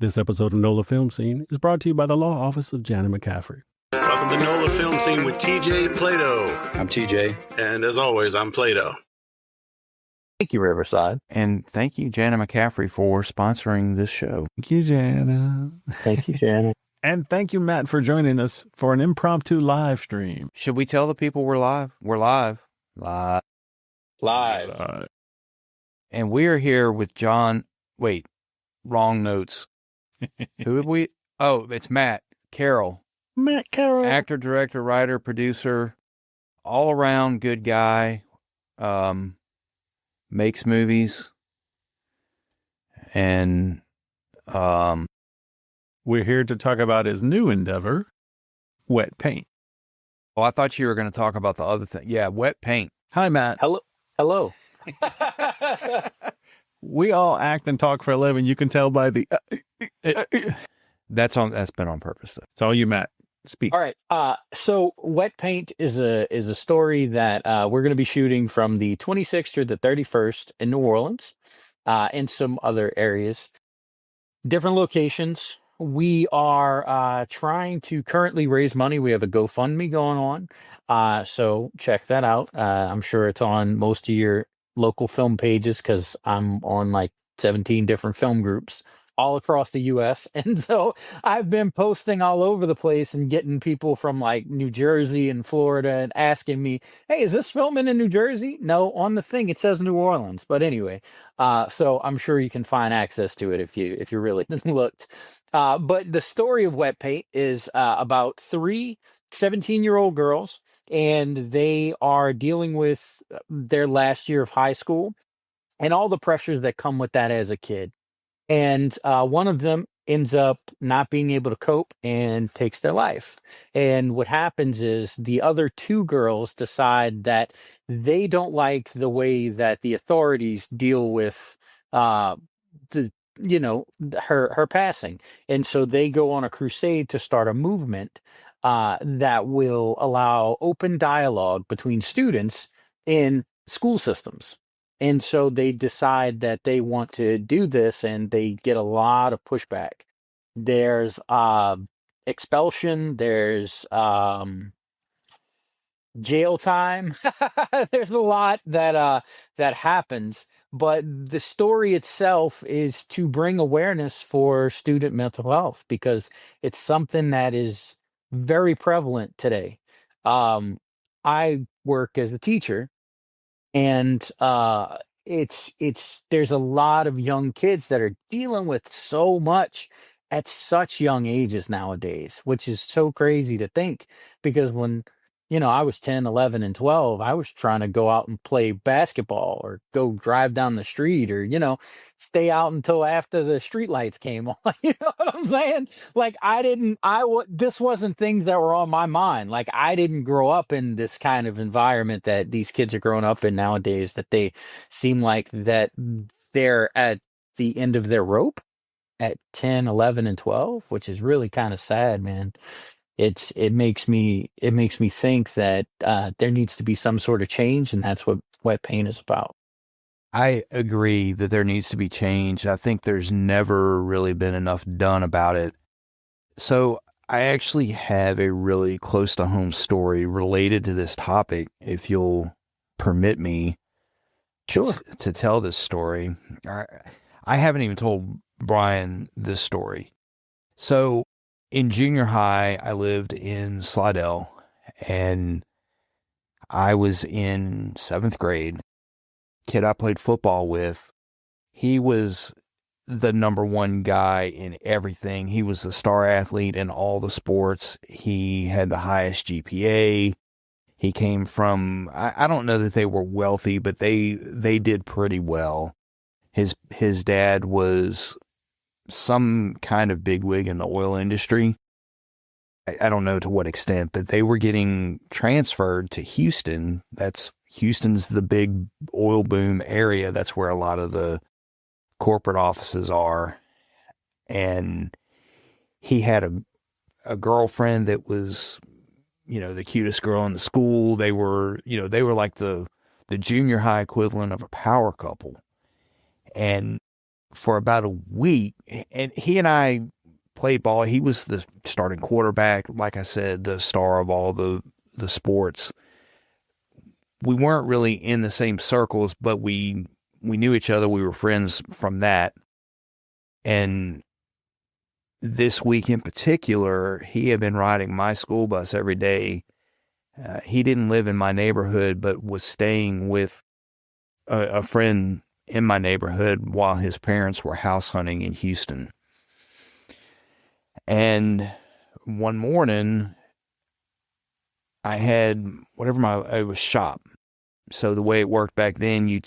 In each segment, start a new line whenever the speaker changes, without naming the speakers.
This episode of NOLA Film Scene is brought to you by the Law Office of Jana McCaffery. Welcome to NOLA Film Scene with TJ Plaideau.
I'm TJ.
And as always, I'm Plaideau.
Thank you, Riverside.
And thank you, Jana McCaffery, for sponsoring this show.
Thank you, Jana.
Thank you, Jana.
And thank you, Matt, for joining us for an impromptu live stream.
Should we tell the people we're live? We're live.
Live.
And we are here with John. Wait, wrong notes. Who have we? Oh, it's Matt Carroll.
Matt Carroll.
Actor, director, writer, producer, all around good guy. Makes movies. And
we're here to talk about his new endeavor, wet paint.
oh, I thought you were going to talk about the other thing. Yeah, wet paint.
Hi, Matt.
Hello.
We all act and talk for a living. You can tell by the...
That's been on purpose, though.
It's all you, Matt. Speak.
All right. So Wet Paint is a story that we're going to be shooting from the 26th through the 31st in New Orleans, and some other areas, different locations. We are trying to currently raise money. We have a GoFundMe going on, so check that out. I'm sure it's on most of your local film pages because I'm on like 17 different film groups all across the U.S. And so I've been posting all over the place and getting people from like New Jersey and Florida and asking me, hey, is this filming in New Jersey? No, on the thing it says New Orleans. But anyway, so I'm sure you can find access to it if you really looked. But the story of Wet Paint is about three 17-year-old girls, and they are dealing with their last year of high school and all the pressures that come with that as a kid. And one of them ends up not being able to cope and takes their life. And what happens is the other two girls decide that they don't like the way that the authorities deal with her passing. And so they go on a crusade to start a movement that will allow open dialogue between students in school systems. And so they decide that they want to do this, and they get a lot of pushback. There's expulsion, there's jail time. There's a lot that happens, but the story itself is to bring awareness for student mental health because it's something that is very prevalent today. I work as a teacher, and there's a lot of young kids that are dealing with so much at such young ages nowadays, which is so crazy to think because when I was 10, 11, and 12, I was trying to go out and play basketball or go drive down the street or stay out until after the street lights came on. You know what I'm saying? Like this wasn't things that were on my mind. Like I didn't grow up in this kind of environment that these kids are growing up in nowadays, that they seem like that they're at the end of their rope at 10, 11, and 12, which is really kind of sad, man. It makes me think that there needs to be some sort of change, and that's what Wet Paint is about.
I agree that there needs to be change. I think there's never really been enough done about it. So I actually have a really close to home story related to this topic, if you'll permit me
Sure.
to tell this story. I haven't even told Brian this story. So in junior high, I lived in Slidell, and I was in 7th grade. Kid I played football with, he was the number one guy in everything. He was the star athlete in all the sports. He had the highest GPA. He came from, I don't know that they were wealthy, but they did pretty well. His dad was some kind of bigwig in the oil industry. I don't know to what extent, but they were getting transferred to Houston. Houston's the big oil boom area. That's where a lot of the corporate offices are. And he had a girlfriend that was, the cutest girl in the school. They were like the junior high equivalent of a power couple. And for about a week. And he and I played ball. He was the starting quarterback, like I said, the star of all the sports. We weren't really in the same circles, but we knew each other. We were friends from that. And this week in particular, he had been riding my school bus every day. He didn't live in my neighborhood, but was staying with a friend in my neighborhood while his parents were house hunting in Houston. And one morning, I had it was shop. So the way it worked back then, you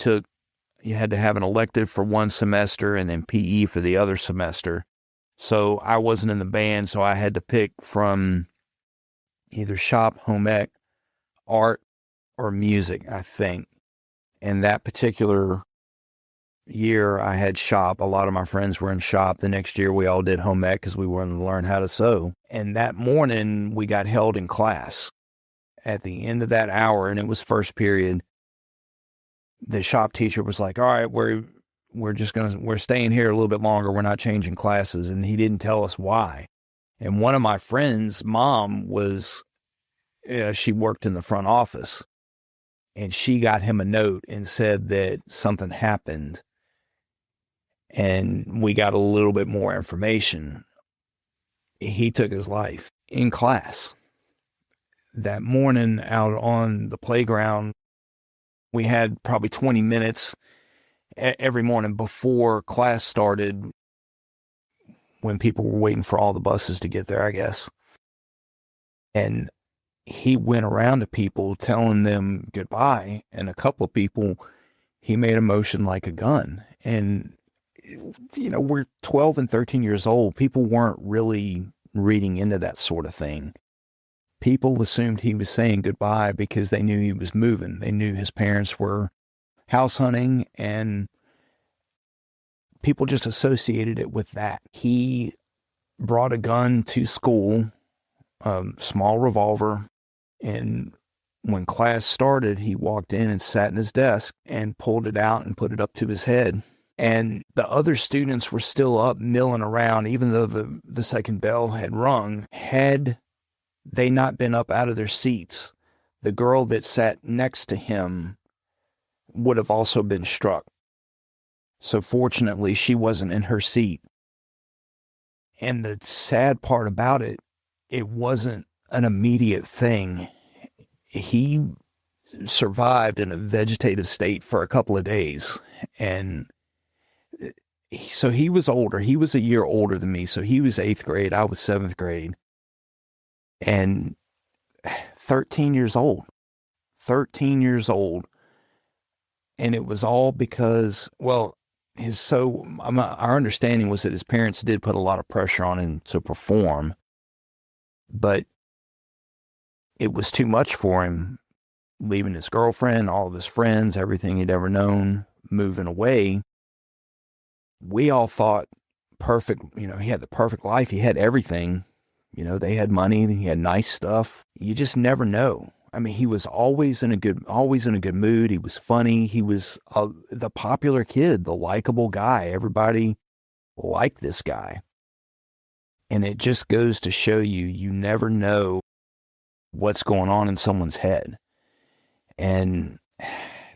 had to have an elective for one semester and then PE for the other semester. So I wasn't in the band, so I had to pick from either shop, home ec, art, or music, I think. And that particular year, I had shop. A lot of my friends were in shop. The next year, we all did home ec because we wanted to learn how to sew. And that morning, we got held in class. At the end of that hour, and it was first period, the shop teacher was like, all right, we're staying here a little bit longer. We're not changing classes. And he didn't tell us why. And one of my friends' mom she worked in the front office, and she got him a note and said that something happened. And we got a little bit more information. He took his life in class. That morning out on the playground, we had probably 20 minutes every morning before class started, when people were waiting for all the buses to get there, I guess. And he went around to people telling them goodbye. And a couple of people, he made a motion like a gun. And, we're 12 and 13 years old. People weren't really reading into that sort of thing. People assumed he was saying goodbye because they knew he was moving. They knew his parents were house hunting, and people just associated it with that. He brought a gun to school, a small revolver, and when class started, he walked in and sat in his desk and pulled it out and put it up to his head. And the other students were still up milling around, even though the second bell had rung. Had they not been up out of their seats, the girl that sat next to him would have also been struck. So fortunately, she wasn't in her seat. And the sad part about it, it wasn't an immediate thing. He survived in a vegetative state for a couple of days. And so he was older. He was a year older than me. So he was 8th grade. I was 7th grade. And 13 years old. And it was all because, well, our understanding was that his parents did put a lot of pressure on him to perform, but it was too much for him, leaving his girlfriend, all of his friends, everything he'd ever known, moving away. We all thought perfect, he had the perfect life. He had everything. They had money, he had nice stuff. You just never know. I mean, he was always in a good mood. He was funny. He was the popular kid, the likable guy. Everybody liked this guy. And it just goes to show you never know what's going on in someone's head. And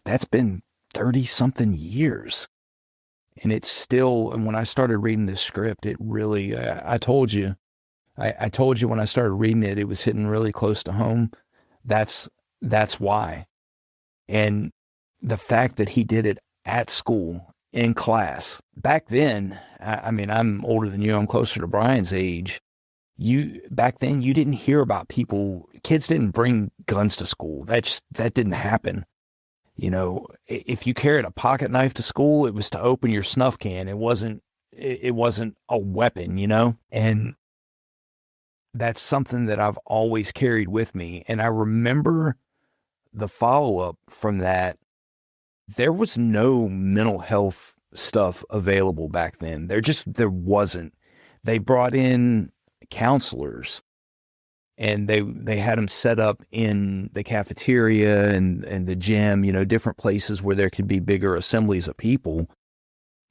that's been 30 something years. And it's still, and when I started reading this script, it really, I told you when I started reading it, it was hitting really close to home. That's why. And the fact that he did it at school, in class, back then, I mean, I'm older than you, I'm closer to Brian's age. Back then, you didn't hear about kids didn't bring guns to school. That didn't happen. If you carried a pocket knife to school, it was to open your snuff can. It wasn't a weapon, and that's something that I've always carried with me. And I remember the follow-up from that. There was no mental health stuff available back then. There wasn't. They brought in counselors, and they had them set up in the cafeteria and the gym, different places where there could be bigger assemblies of people.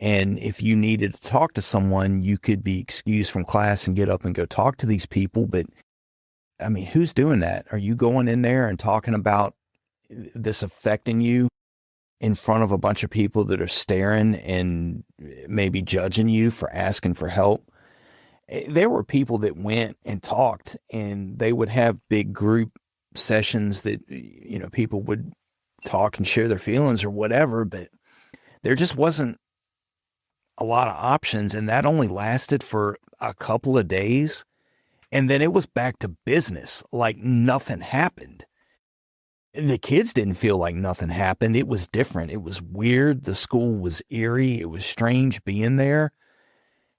And if you needed to talk to someone, you could be excused from class and get up and go talk to these people. But I mean, who's doing that? Are you going in there and talking about this affecting you in front of a bunch of people that are staring and maybe judging you for asking for help? There were people that went and talked, and they would have big group sessions that, you know, people would talk and share their feelings or whatever, but there just wasn't a lot of options. And that only lasted for a couple of days. And then it was back to business, like nothing happened. The kids didn't feel like nothing happened. It was different. It was weird. The school was eerie. It was strange being there.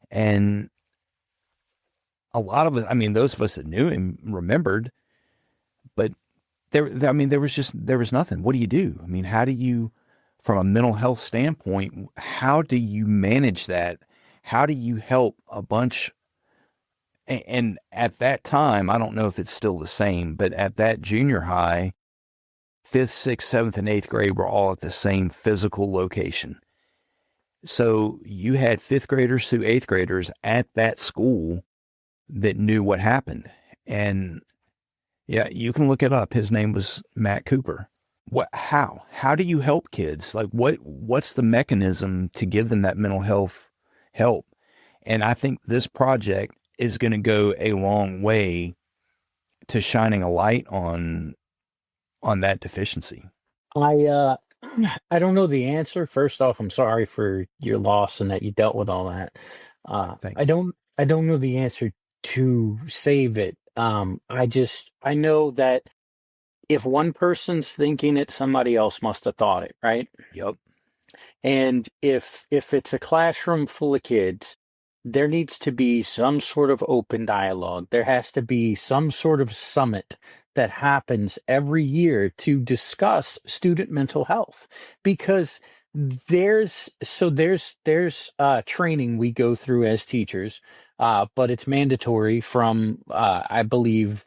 And a lot of us, I mean, those of us that knew him remembered, but there was nothing. What do you do? I mean, how do you, from a mental health standpoint, how do you manage that? How do you help a bunch? And at that time, I don't know if it's still the same, but at that junior high, 5th, 6th, 7th, and 8th grade were all at the same physical location. So you had 5th graders through 8th graders at that school that knew what happened. And yeah, you can look it up. His name was Matt Cooper. How do you help kids? Like what's the mechanism to give them that mental health help? And I think this project is going to go a long way to shining a light on that deficiency.
I I don't know the answer. First off, I'm sorry for your loss and that you dealt with all that.
Thank
I don't know the answer to save it. I know that if one person's thinking it, somebody else must have thought it, right?
Yep.
And if it's a classroom full of kids, there needs to be some sort of open dialogue. There has to be some sort of summit that happens every year to discuss student mental health, because there's training we go through as teachers, but it's mandatory from I believe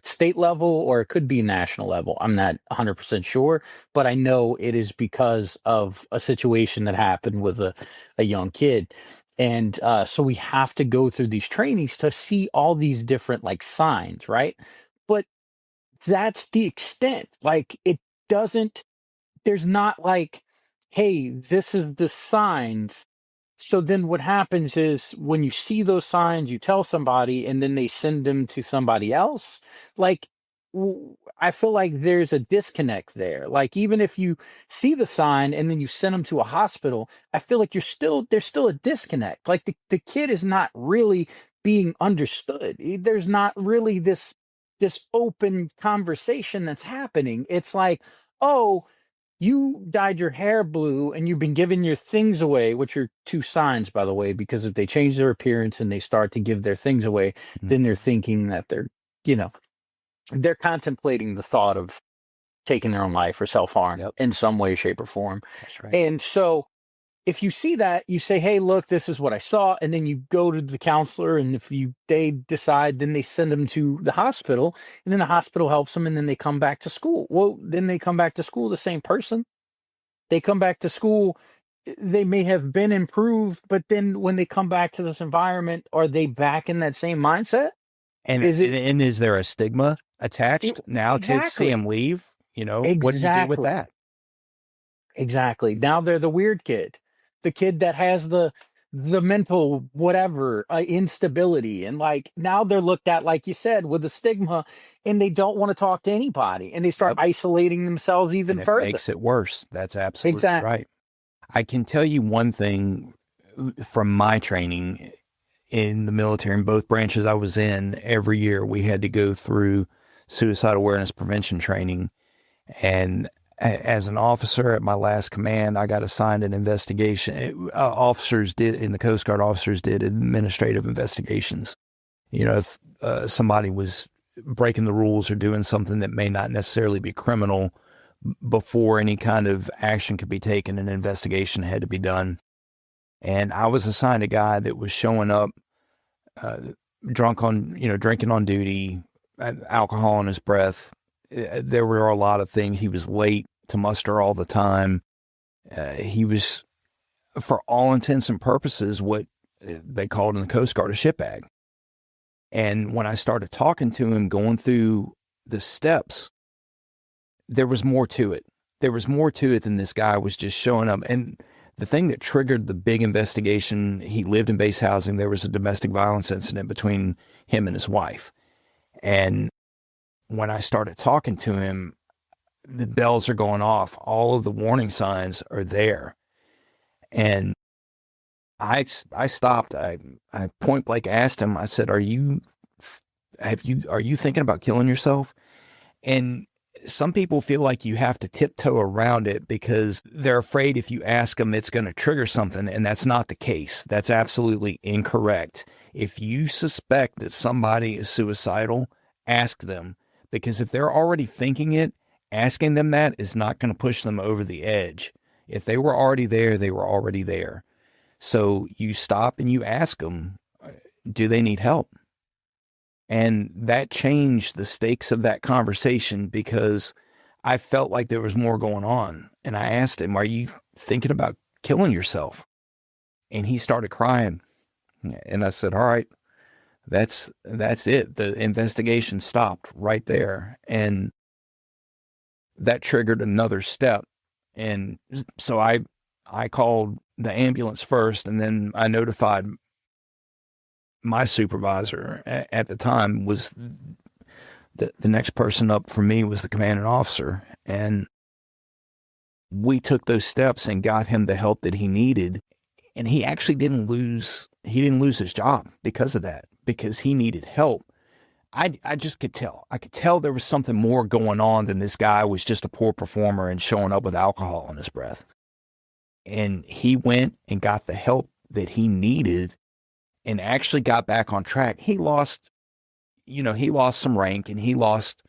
state level, or it could be national level. I'm not 100% sure, but I know it is because of a situation that happened with a young kid. And so we have to go through these trainings to see all these different like signs, right? But that's the extent. Like it doesn't, there's not like, hey, this is the signs. So then what happens is when you see those signs, you tell somebody and then they send them to somebody else. Like, I feel like there's a disconnect there. Like, even if you see the sign and then you send them to a hospital, I feel like there's still a disconnect. Like the kid is not really being understood. There's not really this open conversation that's happening. It's like, oh, you dyed your hair blue and you've been giving your things away, which are two signs, by the way, because if they change their appearance and they start to give their things away, then they're thinking that you know, they're contemplating the thought of taking their own life or self-harm in some way, shape, or form.
That's right.
And so if you see that, you say, hey, look, this is what I saw. And then you go to the counselor. And if they decide, then they send them to the hospital. And then the hospital helps them. And then they come back to school. Well, then they come back to school the same person. They come back to school. They may have been improved. But then when they come back to this environment, are they back in that same mindset?
And is there a stigma attached now to see them leave? You know, what do you do with that?
Exactly. Now they're the weird kid, the kid that has the mental whatever instability, and like now they're looked at, like you said, with a stigma, and they don't want to talk to anybody, and they start isolating themselves even further.
Makes it worse. That's absolutely right. I can tell you one thing from my training in the military, in both branches I was in. Every year we had to go through suicide awareness prevention training, and as an officer at my last command, I got assigned an investigation. Officers did, in the Coast Guard, officers did administrative investigations. You know, if somebody was breaking the rules or doing something that may not necessarily be criminal, before any kind of action could be taken, an investigation had to be done. And I was assigned a guy that was showing up drunk on, drinking on duty, alcohol in his breath. There were a lot of things. He was late to muster all the time. He was for all intents and purposes, what they called in the Coast Guard a shitbag. And when I started talking to him, going through the steps, there was more to it. There was more to it than this guy was just showing up. And the thing that triggered the big investigation, he lived in base housing. There was a domestic violence incident between him and his wife. And when I started talking to him, the bells are going off. All of the warning signs are there. And I stopped. I point blank asked him, I said, are you thinking about killing yourself? And some people feel like you have to tiptoe around it because they're afraid if you ask them, it's going to trigger something. And that's not the case. That's absolutely incorrect. If you suspect that somebody is suicidal, ask them, because if they're already thinking it, asking them that is not going to push them over the edge. If they were already there, they were already there. So you stop and you ask them, do they need help? And that changed the stakes of that conversation because I felt like there was more going on. And I asked him, are you thinking about killing yourself? And he started crying. And I said, all right, that's it. The investigation stopped right there. And that triggered another step. And so I called the ambulance first, and then I notified my supervisor at the time. Was the next person up from me was the commanding officer. And we took those steps and got him the help that he needed. And he actually didn't lose his job because of that, because he needed help. I just could tell. I could tell there was something more going on than this guy was just a poor performer and showing up with alcohol in his breath. And he went and got the help that he needed and actually got back on track. He lost some rank, and he lost,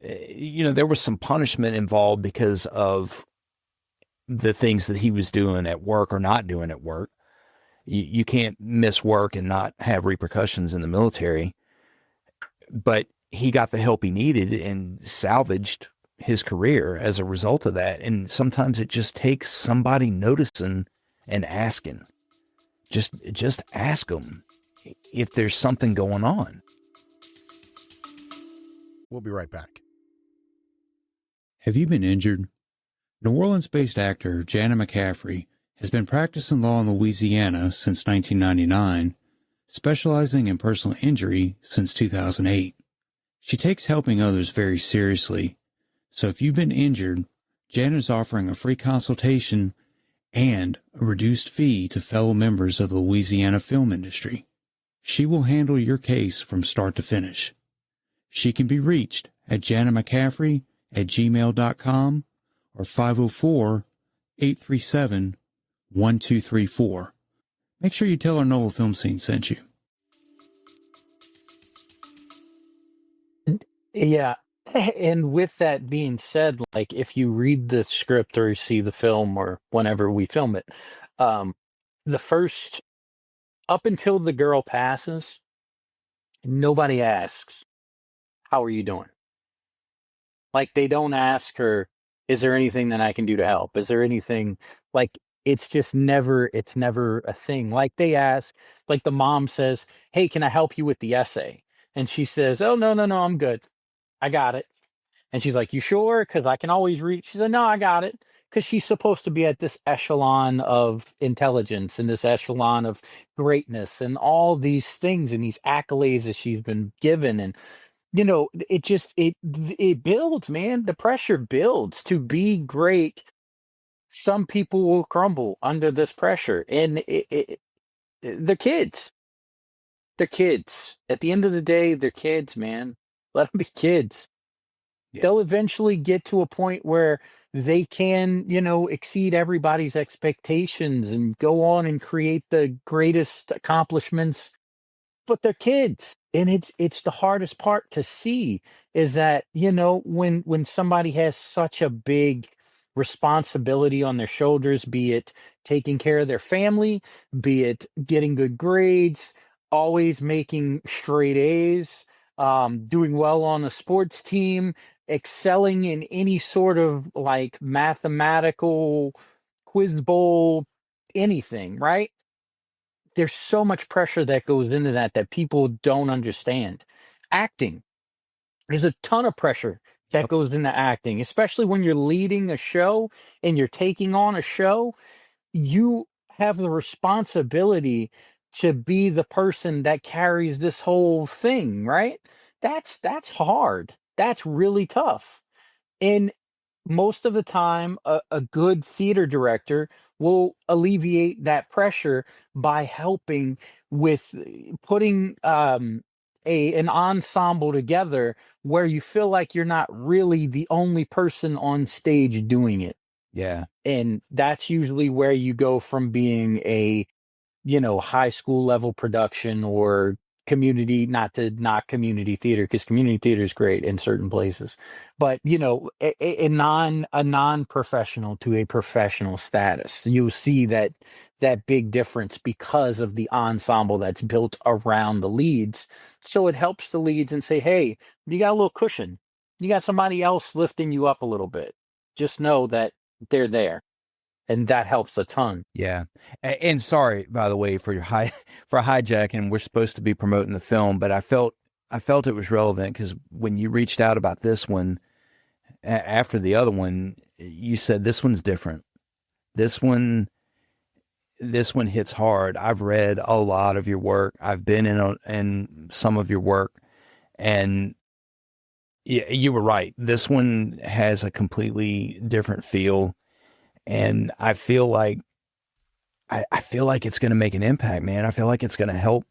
there was some punishment involved because of the things that he was doing at work or not doing at work. You can't miss work and not have repercussions in the military. But he got the help he needed and salvaged his career as a result of that. And sometimes it just takes somebody noticing and asking. Just ask them if there's something going on.
We'll be right back.
Have you been injured? New Orleans-based actor Jana McCaffery has been practicing law in Louisiana since 1999, specializing in personal injury since 2008. She takes helping others very seriously. So if you've been injured, Jana's offering a free consultation and a reduced fee to fellow members of the Louisiana film industry. She will handle your case from start to finish. She can be reached at janamccaffery@gmail.com or 504-837-1234. Make sure you tell her NOLA Film Scene sent you.
Yeah. And with that being said, like if you read the script or you see the film or whenever we film it, the first, up until the girl passes, nobody asks, how are you doing? Like they don't ask her, is there anything that I can do to help? Is there anything, like it's never a thing. Like they ask, like the mom says, hey, can I help you with the essay? And she says, oh, no, I'm good. I got it. And she's like, you sure? Because I can always read. She said, no, I got it. Because she's supposed to be at this echelon of intelligence and this echelon of greatness and all these things and these accolades that she's been given. And, it builds, man. The pressure builds to be great. Some people will crumble under this pressure. And they're kids. They're kids. At the end of the day, they're kids, man. Let them be kids.
Yeah.
They'll eventually get to a point where they can, exceed everybody's expectations and go on and create the greatest accomplishments. But they're kids. And it's the hardest part to see is that, when somebody has such a big responsibility on their shoulders, be it taking care of their family, be it getting good grades, always making straight A's, doing well on a sports team, excelling in any sort of like mathematical quiz bowl anything, right? There's so much pressure that goes into that people don't understand. Acting, there's a ton of pressure that goes into acting, especially when you're leading a show and you're taking on a show. You have the responsibility to be the person that carries this whole thing, right? That's hard. That's really tough. And most of the time, a good theater director will alleviate that pressure by helping with putting an ensemble together where you feel like you're not really the only person on stage doing it.
Yeah.
And that's usually where you go from being a, high school level production or community, not to knock community theater, because community theater is great in certain places, but a non-professional to a professional status. You'll see that big difference because of the ensemble that's built around the leads. So it helps the leads and say, hey, you got a little cushion. You got somebody else lifting you up a little bit. Just know that they're there. And that helps a ton.
Yeah. And sorry, by the way, for hijacking. We're supposed to be promoting the film, but I felt it was relevant because when you reached out about this one, after the other one, you said this one's different. This one hits hard. I've read a lot of your work. I've been in some of your work, and you were right. This one has a completely different feel. And I feel like it's going to make an impact, man. I feel like it's going to help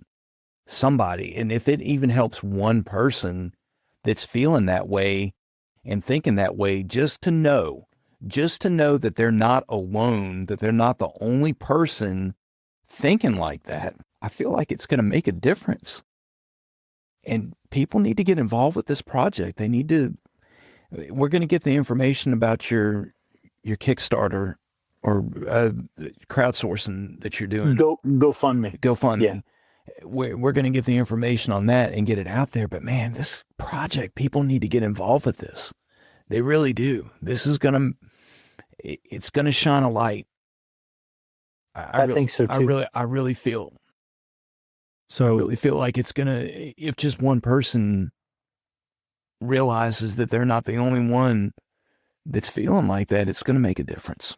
somebody. And if it even helps one person that's feeling that way and thinking that way, just to know that they're not alone, that they're not the only person thinking like that, I feel like it's going to make a difference. And people need to get involved with this project. We're going to get the information about your Kickstarter or crowdsourcing that you're doing. GoFundMe.
Yeah.
We're going to get the information on that and get it out there. But man, this project, people need to get involved with this. They really do. This is it's going to shine a light.
I think so too.
I really feel like it's going to, if just one person realizes that they're not the only one that's feeling like that, it's going to make a difference.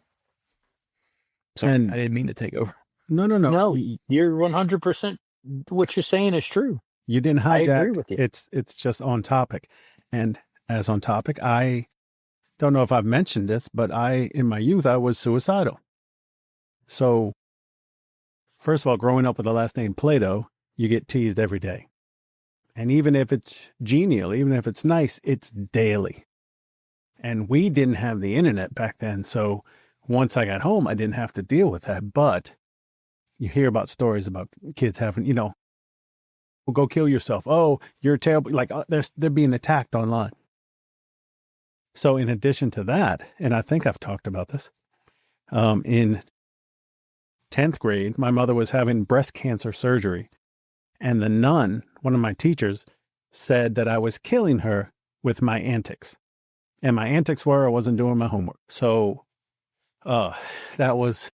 So I didn't mean to take over.
No.
No, you're 100%. What you're saying is true.
You didn't hijack.
I agree with you.
It's just on topic. And as on topic, I don't know if I've mentioned this, but in my youth, I was suicidal. So first of all, growing up with the last name Plaideau, you get teased every day. And even if it's genial, even if it's nice, it's daily. And we didn't have the internet back then. So once I got home, I didn't have to deal with that. But you hear about stories about kids having, well, go kill yourself. Oh, you're terrible. Like they're being attacked online. So in addition to that, and I think I've talked about this, in 10th grade, my mother was having breast cancer surgery. And the nun, one of my teachers, said that I was killing her with my antics. And my antics were I wasn't doing my homework. So that was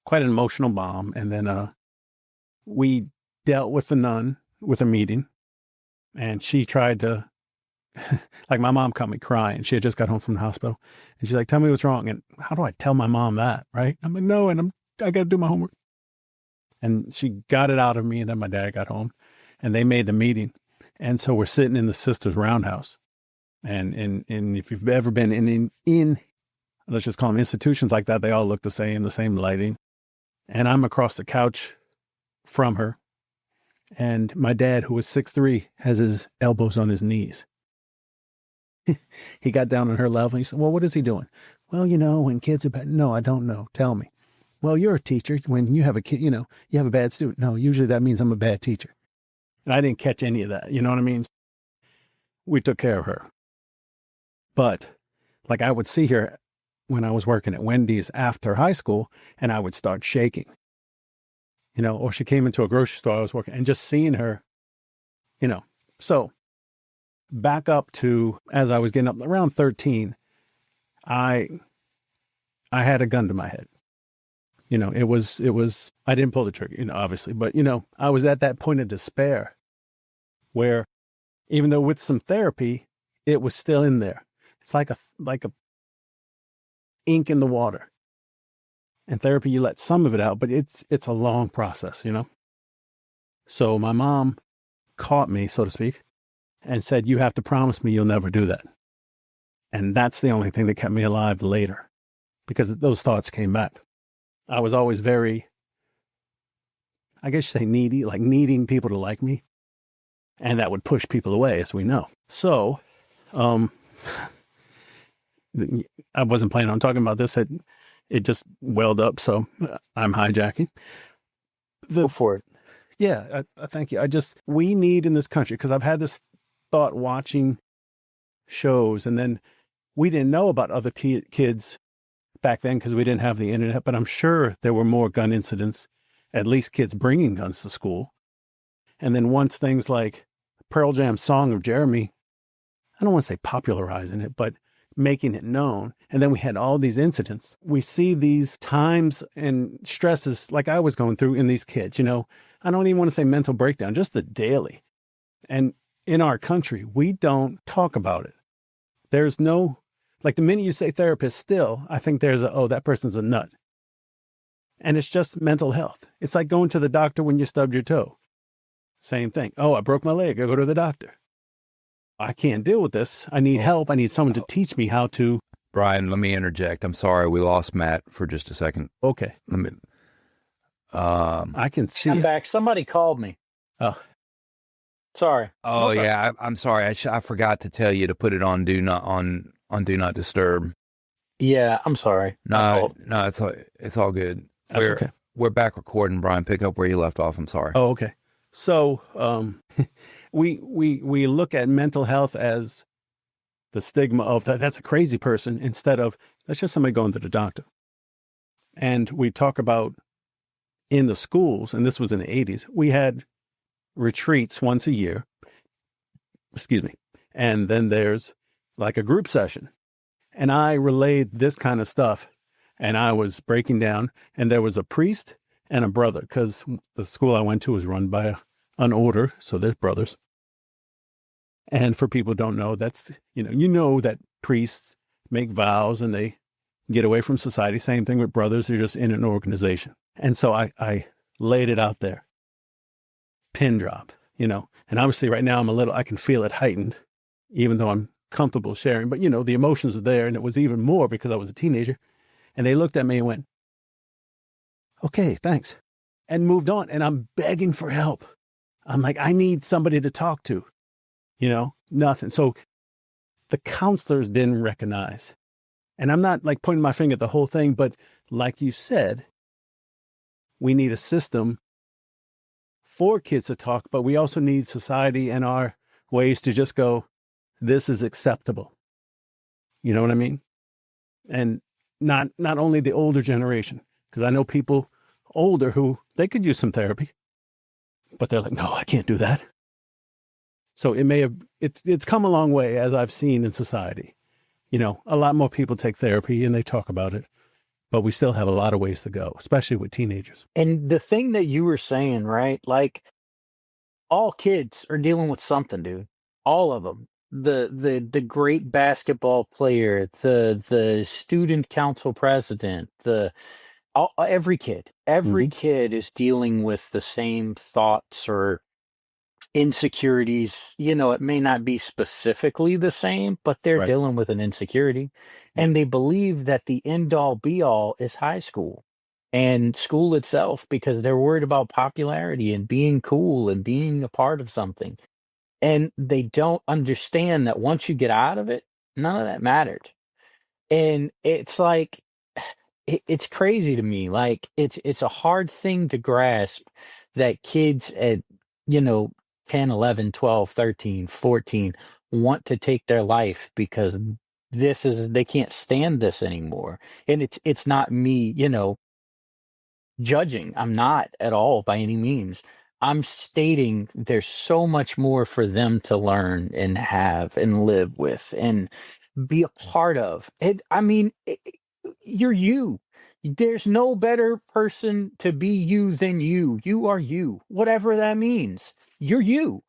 quite an emotional bomb. And then we dealt with the nun with a meeting. And she tried to, like my mom caught me crying. She had just got home from the hospital. And she's like, tell me what's wrong. And how do I tell my mom that, right? I'm like, no, and I got to do my homework. And she got it out of me. And then my dad got home and they made the meeting. And so we're sitting in the sisters' roundhouse. And if you've ever been in let's just call them institutions like that, they all look the same lighting. And I'm across the couch from her. And my dad, who was 6'3", has his elbows on his knees. He got down on her level. He said, well, what is he doing? Well, when kids are bad. No, I don't know. Tell me. Well, you're a teacher. When you have a kid, you have a bad student. No, usually that means I'm a bad teacher. And I didn't catch any of that. You know what I mean? We took care of her. But like I would see her when I was working at Wendy's after high school and I would start shaking, or she came into a grocery store I was working and just seeing her, So back up to as I was getting up around 13, I had a gun to my head. It was, I didn't pull the trigger, obviously, but, I was at that point of despair where even though with some therapy, it was still in there. It's like a ink in the water. In therapy, you let some of it out, but it's a long process, So my mom caught me, so to speak, and said, you have to promise me you'll never do that. And that's the only thing that kept me alive later, because those thoughts came back. I was always very, I guess you say needy, like needing people to like me. And that would push people away, as we know. So, I wasn't planning on talking about this. It just welled up, so I'm hijacking.
Go for it.
Yeah, I thank you. We need in this country, because I've had this thought watching shows, and then we didn't know about other kids back then because we didn't have the internet, but I'm sure there were more gun incidents, at least kids bringing guns to school. And then once things like Pearl Jam's Song of Jeremy, I don't want to say popularizing it, but making it known. And then we had all these incidents. We see these times and stresses like I was going through in these kids, I don't even want to say mental breakdown, just the daily. And in our country, we don't talk about it. There's no, like the minute you say therapist still, I think there's that person's a nut. And it's just mental health. It's like going to the doctor when you stubbed your toe. Same thing. Oh, I broke my leg. I go to the doctor. I can't deal with this. I need help. I need someone to teach me how to.
Brian, let me interject. I'm sorry. We lost Matt for just a second.
Okay.
Let me.
I can see.
I'm back. Somebody called me.
Oh.
Sorry.
Oh, yeah. I'm sorry. I forgot to tell you to put it on do not disturb.
Yeah, I'm sorry.
No, it's all good.
That's okay.
We're back recording, Brian. Pick up where you left off. I'm sorry.
Oh, okay. So we look at mental health as the stigma of that's a crazy person instead of that's just somebody going to the doctor. And we talk about in the schools, and this was in the 80s, we had retreats once a year. Excuse me. And then there's like a group session. And I relayed this kind of stuff, and I was breaking down, and there was a priest and a brother, because the school I went to was run by an order, so there's brothers. And for people who don't know, that's, that priests make vows and they get away from society. Same thing with brothers, they're just in an organization. And so I laid it out there. Pin drop, and obviously right now I can feel it heightened, even though I'm comfortable sharing, but the emotions are there, and it was even more because I was a teenager. And they looked at me and went, okay, thanks, and moved on. And I'm begging for help. I'm like, I need somebody to talk to, nothing. So the counselors didn't recognize. And I'm not like pointing my finger at the whole thing, but like you said, we need a system for kids to talk, but we also need society and our ways to just go, this is acceptable. You know what I mean? And not only the older generation, because I know people older who they could use some therapy, but they're like, no, I can't do that. So it's come a long way, as I've seen in society. A lot more people take therapy and they talk about it, but we still have a lot of ways to go, especially with teenagers.
And the thing that you were saying, right? Like all kids are dealing with something, dude. All of them. The great basketball player, the student council president, every kid is dealing with the same thoughts or insecurities. It may not be specifically the same, but they're
Right.
dealing with an insecurity, and they believe that the end all be all is high school and school itself, because they're worried about popularity and being cool and being a part of something. And they don't understand that once you get out of it, none of that mattered. And it's like, it's crazy to me. Like it's a hard thing to grasp that kids at, 10, 11, 12, 13, 14 want to take their life because they can't stand this anymore. And it's not me, judging. I'm not at all by any means. I'm stating there's so much more for them to learn and have and live with and be a part of. You're you. There's no better person to be you than you. You are you, whatever that means. You're you,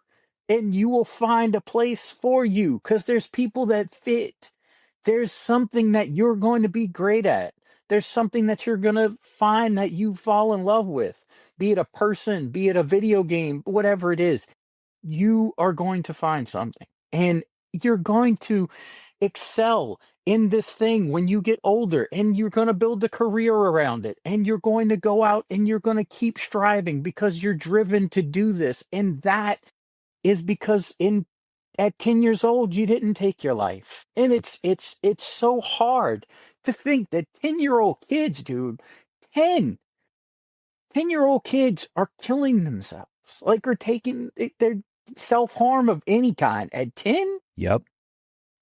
and you will find a place for you because there's people that fit. There's something that you're going to be great at. There's something that you're going to find that you fall in love with, be it a person, be it a video game, whatever it is. You are going to find something, and you're going to excel in this thing when you get older, and you're going to build a career around it, and you're going to go out and you're going to keep striving because you're driven to do this. And that is because at 10 years old you didn't take your life. And it's so hard to think that 10-year-old kids, dude, 10-year-old kids are killing themselves, like, are taking their self-harm of any kind at 10.
Yep.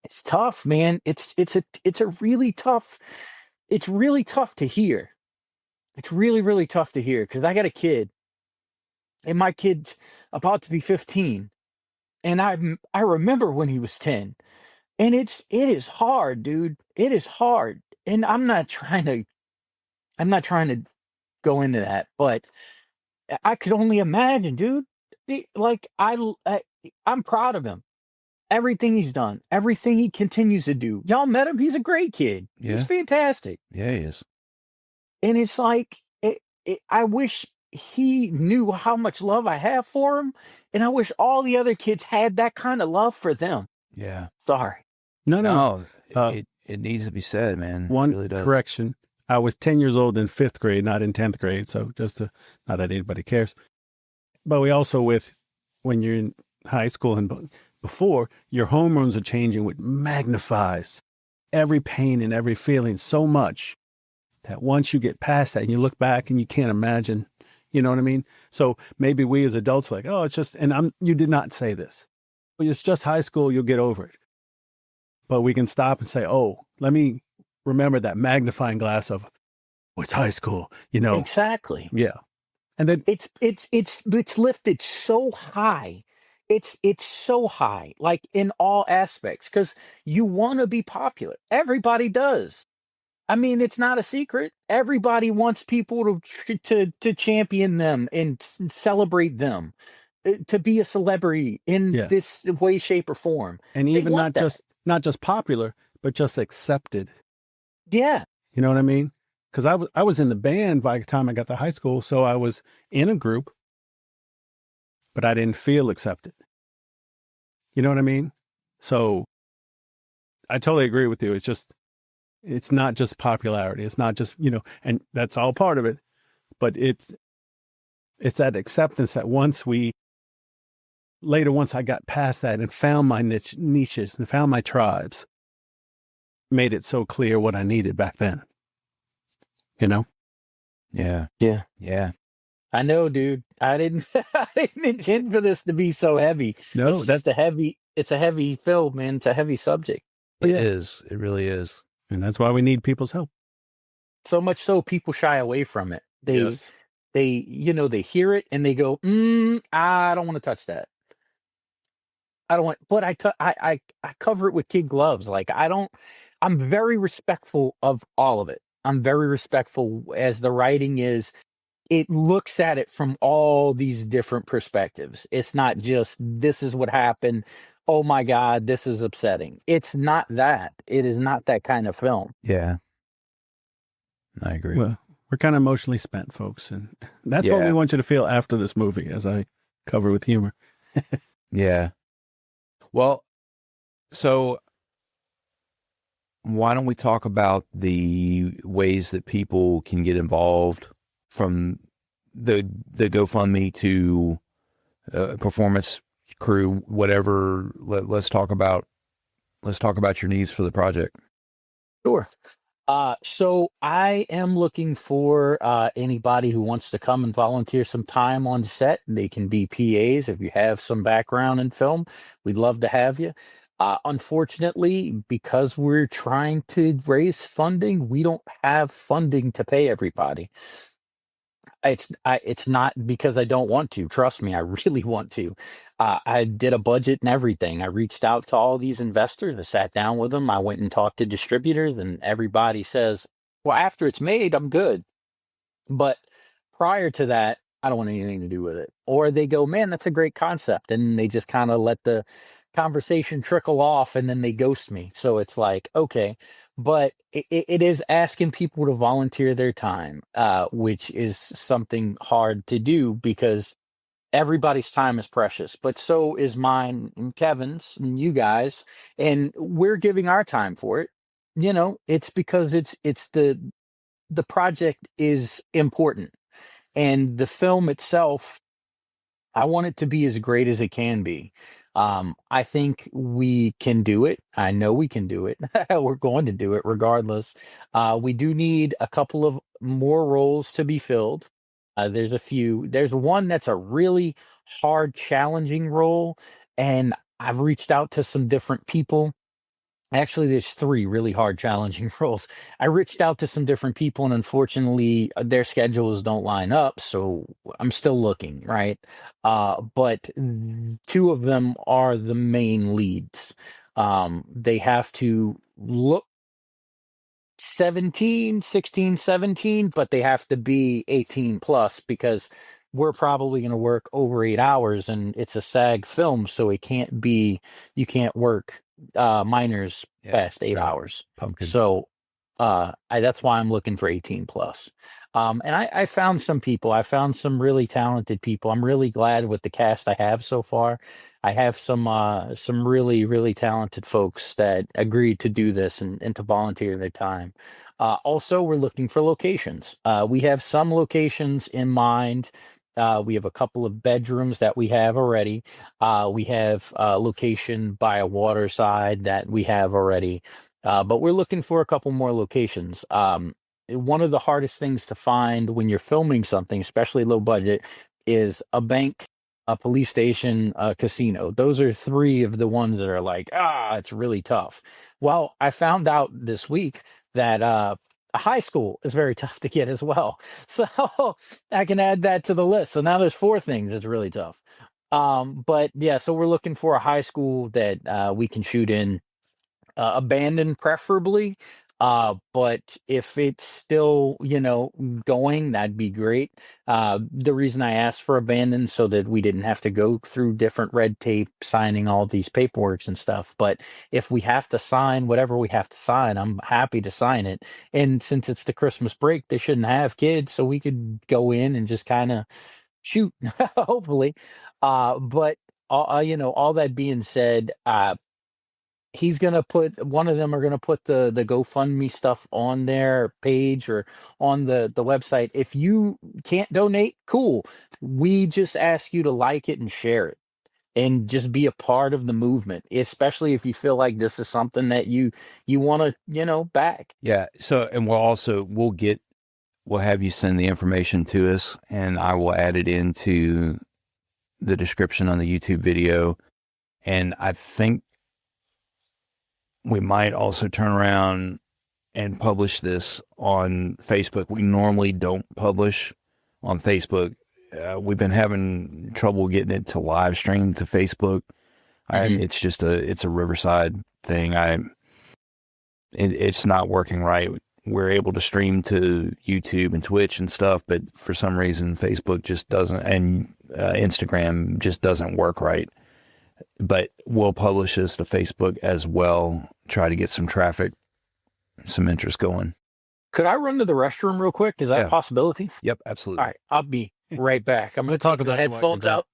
It's tough, man. It's a really tough. It's really tough to hear. It's really, really tough to hear because I got a kid, and my kid's about to be 15, and I remember when he was 10, and it is hard, dude. It is hard, and I'm not trying to go into that, but I could only imagine, dude. Like, I'm proud of him. Everything he's done, everything he continues to do. Y'all met him. He's a great kid.
Yeah.
He's fantastic.
Yeah, he is.
And it's like, I wish he knew how much love I have for him. And I wish all the other kids had that kind of love for them.
Yeah.
Sorry.
No.
It needs to be said, man.
One
It really does.
correction. I was 10 years old in 5th grade, not in 10th grade. So not that anybody cares. But we also, when you're in high school and before, your hormones are changing, which magnifies every pain and every feeling so much that once you get past that and you look back and you can't imagine, you know what I mean? So maybe we as adults are like, oh, it's just, and you did not say this, but it's just high school, you'll get over it. But we can stop and say, oh, let me remember that magnifying glass of, oh, it's high school, you know?
Exactly.
Yeah. And then
it's lifted so high. It's so high, like, in all aspects, because you want to be popular. Everybody does. I mean, it's not a secret. Everybody wants people to champion them and celebrate them, to be a celebrity in this way, shape, or form.
And
They
even
want
not just popular, but just accepted.
Yeah.
You know what I mean? Because I was in the band by the time I got to high school, so I was in a group, but I didn't feel accepted. You know what I mean? So I totally agree with you. It's not just popularity. It's not just, and that's all part of it, but it's that acceptance that once I got past that and found my niches and found my tribes, made it so clear what I needed back then. You know?
Yeah.
Yeah.
Yeah.
I know, dude. I didn't intend for this to be so heavy.
No,
it's a heavy film, man. It's a heavy subject.
It is. It really is.
And that's why we need people's help.
So much so people shy away from it. They hear it and they go, I don't want to touch that. I don't want, but I cover it with kid gloves. Like, I'm very respectful of all of it. I'm very respectful as the writing is. It looks at it from all these different perspectives. It's not just, this is what happened. Oh my God, this is upsetting. It's not that. It is not that kind of film.
Yeah. I agree.
Well, we're kind of emotionally spent, folks. And that's what we want you to feel after this movie, as I cover with humor.
Yeah. Well, so why don't we talk about the ways that people can get involved, from the GoFundMe to performance crew, whatever. Let's talk about your needs for the project.
Sure. So I am looking for anybody who wants to come and volunteer some time on set. They can be PAs. If you have some background in film, we'd love to have you. Unfortunately, because we're trying to raise funding, we don't have funding to pay everybody. It's not because I don't want to. Trust me, I really want to. I did a budget and everything. I reached out to all these investors. I sat down with them. I went and talked to distributors, and everybody says, Well, after it's made, I'm good. But prior to that, I don't want anything to do with it. Or they go, man, that's a great concept. And they just kind of let the conversation trickle off and then they ghost me. So it's like, okay. But it is asking people to volunteer their time, which is something hard to do because everybody's time is precious, but so is mine and Kevin's and you guys. And we're giving our time for it. It's because it's the project is important and the film itself, I want it to be as great as it can be. I think we can do it. I know we can do it. We're going to do it regardless. We do need a couple of more roles to be filled. There's a few. There's one that's a really hard, challenging role, and I've reached out to some different people. Actually, there's three really hard, challenging roles. I reached out to some different people, and unfortunately, their schedules don't line up. So I'm still looking, right? But two of them are the main leads. They have to look 17, 16, 17, but they have to be 18 plus because we're probably going to work over 8 hours and it's a SAG film. So you can't work minors past 8 hours.
Pumpkin.
So that's why I'm looking for 18 plus. And I found some people, I found some really talented people. I'm really glad with the cast I have so far. I have some really, really talented folks that agreed to do this and to volunteer their time. Also, we're looking for locations. We have some locations in mind. We have a couple of bedrooms that we have already. We have a location by a waterside that we have already. But we're looking for a couple more locations. One of the hardest things to find when you're filming something, especially low budget, is a bank, a police station, a casino. Those are three of the ones that are like, it's really tough. Well, I found out this week that a high school is very tough to get as well. So I can add that to the list. So now there's four things that's really tough. But yeah, so we're looking for a high school that we can shoot in, abandoned preferably. But if it's still, going, that'd be great. The reason I asked for abandoned so that we didn't have to go through different red tape, signing all these paperworks and stuff. But if we have to sign whatever we have to sign, I'm happy to sign it. And since it's the Christmas break, they shouldn't have kids, so we could go in and just kind of shoot, hopefully. But all that being said, he's gonna put one of them are gonna put the GoFundMe stuff on their page or on the website. If you can't donate, cool. We just ask you to like it and share it and just be a part of the movement, especially if you feel like this is something that you want to, back.
Yeah. So, and we'll have you send the information to us and I will add it into the description on the YouTube video. And I think we might also turn around and publish this on Facebook. We normally don't publish on Facebook. We've been having trouble getting it to live stream to Facebook. It's just it's a Riverside thing. It's not working right. We're able to stream to YouTube and Twitch and stuff, but for some reason Facebook just doesn't, and Instagram just doesn't work right. But we'll publish this to Facebook as well, try to get some traffic, some interest going.
Could I run to the restroom real quick? Is that a possibility?
Yep, absolutely.
All right, I'll be right back. I'm going to take the headphones out.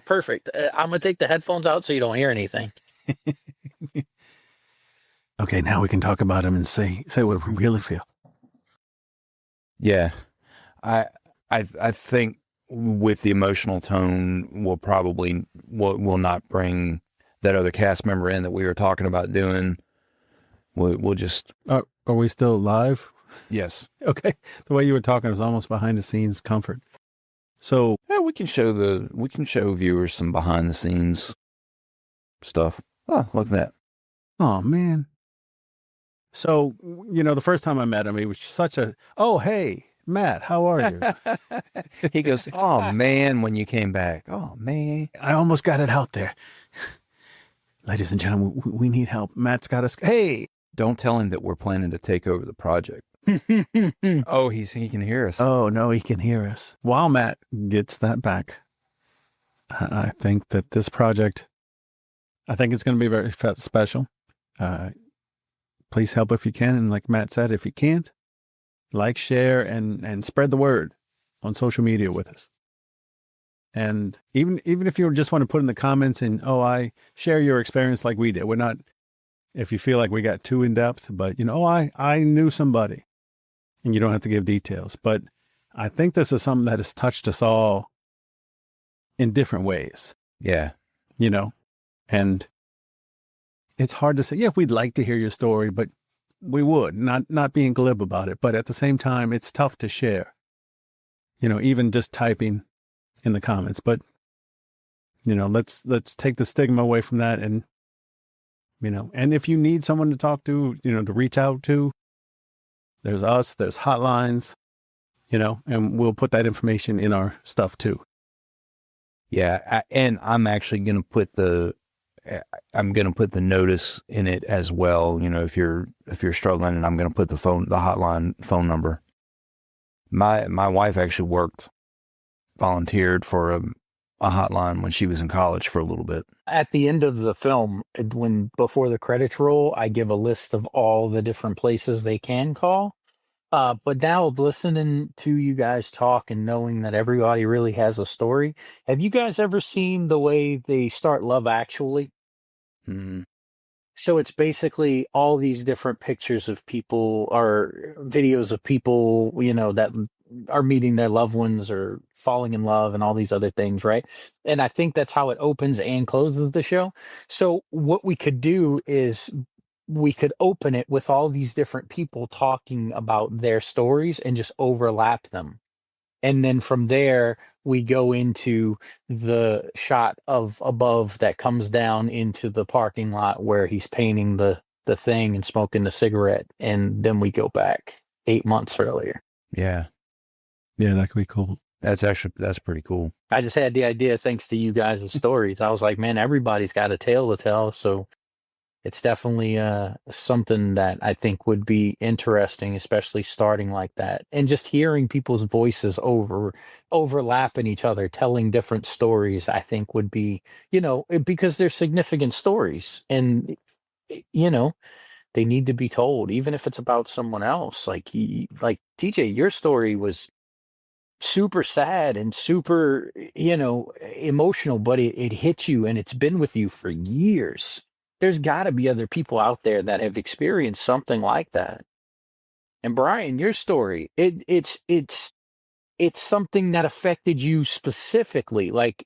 Perfect. I'm going to take the headphones out so you don't hear anything.
Okay, now we can talk about him and say what we really feel.
Yeah, I think with the emotional tone, we'll not bring that other cast member in that we were talking about doing. We'll just.
Are we still live?
Yes.
Okay. The way you were talking was almost behind the scenes comfort. So
yeah, we can show viewers some behind the scenes stuff. Oh, look at that.
Oh man. So, the first time I met him, he was such oh, hey, Matt, how are you?
He goes, oh man, when you came back. Oh man.
I almost got it out there. Ladies and gentlemen, we need help. Matt's got us. Hey.
Don't tell him that we're planning to take over the project. Oh, he can hear us.
Oh, no, he can hear us. While Matt gets that back, I think that this project, I think it's going to be very special. Please help if you can. And like Matt said, if you can't, like, share, and spread the word on social media with us. And even if you just want to put in the comments and, oh, I share your experience like we did. We're not, if you feel like we got too in depth, but, you know, oh, I knew somebody, and you don't have to give details. But I think this is something that has touched us all in different ways,
Yeah.
you know, and it's hard to say, yeah, we'd like to hear your story, but we would, not being glib about it. But at the same time, it's tough to share, you know, even just typing in the comments. But, you know, let's take the stigma away from that. And, you know, and if you need someone to talk to, you know, to reach out to, there's us, there's hotlines, you know, and we'll put that information in our stuff too.
Yeah. And I'm actually going to put the notice in it as well. You know, if you're struggling, and I'm going to put the hotline phone number. My wife actually volunteered for a hotline when she was in college for a little bit.
At the end of the film, before the credits roll, I give a list of all the different places they can call. But now listening to you guys talk and knowing that everybody really has a story, have you guys ever seen the way they start Love Actually?
Mm-hmm.
So it's basically all these different pictures of people or videos of people, you know, that are meeting their loved ones or falling in love and all these other things, right? And I think that's how it opens and closes the show. So what we could do is we could open it with all these different people talking about their stories and just overlap them. And then from there, we go into the shot of above that comes down into the parking lot where he's painting the thing and smoking the cigarette. And then we go back 8 months earlier.
Yeah.
Yeah, that could be cool.
That's pretty cool.
I just had the idea thanks to you guys' stories. I was like, man, everybody's got a tale to tell. So it's definitely something that I think would be interesting, especially starting like that. And just hearing people's voices overlapping each other, telling different stories, I think would be, you know, because they're significant stories. And, you know, they need to be told, even if it's about someone else. Like TJ, your story was super sad and super, you know, emotional, but it hit you and it's been with you for years. There's got to be other people out there that have experienced something like that. And Brian, your story, it's something that affected you specifically, like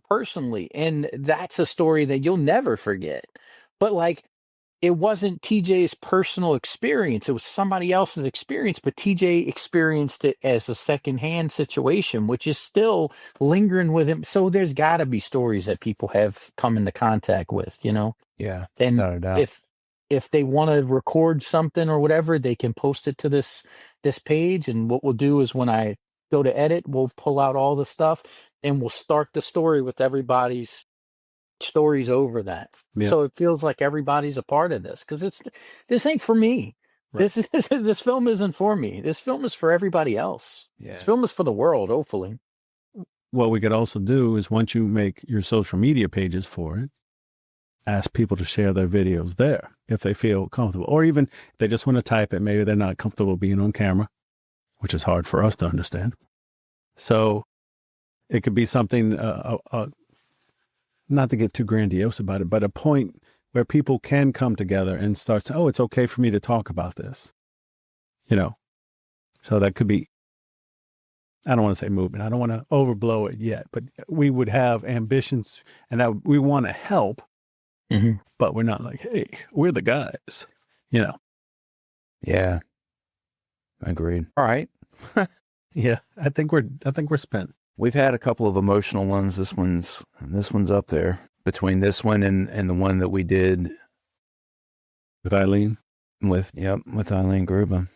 personally, and that's a story that you'll never forget. But like, it wasn't TJ's personal experience. It was somebody else's experience, but TJ experienced it as a secondhand situation, which is still lingering with him. So there's got to be stories that people have come into contact with, you know?
Yeah.
And
without a doubt.
if they want to record something or whatever, they can post it to this page. And what we'll do is when I go to edit, we'll pull out all the stuff and we'll start the story with everybody's stories over that.
Yeah.
So it feels like everybody's a part of this because this ain't for me.
Right.
This film isn't for me. This film is for everybody else.
Yeah.
This film is for the world, hopefully.
What we could also do is once you make your social media pages for it, ask people to share their videos there if they feel comfortable, or even if they just want to type it, maybe they're not comfortable being on camera, which is hard for us to understand. So it could be something, not to get too grandiose about it, but a point where people can come together and start saying, oh, it's okay for me to talk about this, you know? So that could be, I don't want to say movement. I don't want to overblow it yet, but we would have ambitions and that we want to help, but we're not like, hey, we're the guys, you know?
Yeah. Agreed. All right.
Yeah. I think we're spent.
We've had a couple of emotional ones. This one's up there between this one and the one that we did
With Eileen?
with Eileen Gruba.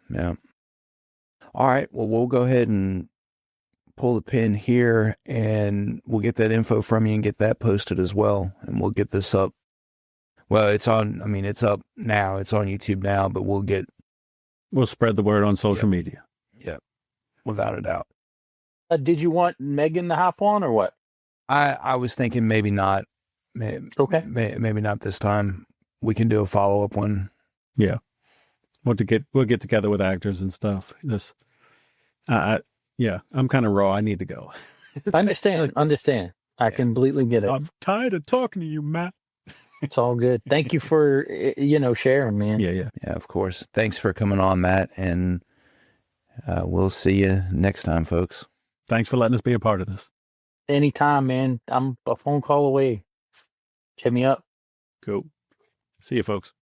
Yeah. All right. Well, we'll go ahead and pull the pin here and we'll get that info from you and get that posted as well. And we'll get this up. Well, it's up now. It's on YouTube now, but we'll get
We'll spread the word on social media.
Yep. Without a doubt.
Did you want Megan to hop on or what?
I was thinking maybe not.
Okay.
Maybe not this time. We can do a follow-up one.
Yeah. We'll get together with actors and stuff. Yeah, I'm kind of raw. I need to go.
Understand. I completely get it.
I'm tired of talking to you, Matt.
It's all good. Thank you for, sharing, man.
Yeah.
Yeah, of course. Thanks for coming on, Matt, and we'll see you next time, folks.
Thanks for letting us be a part of this.
Anytime, man. I'm a phone call away. Hit me up.
Cool. See you, folks.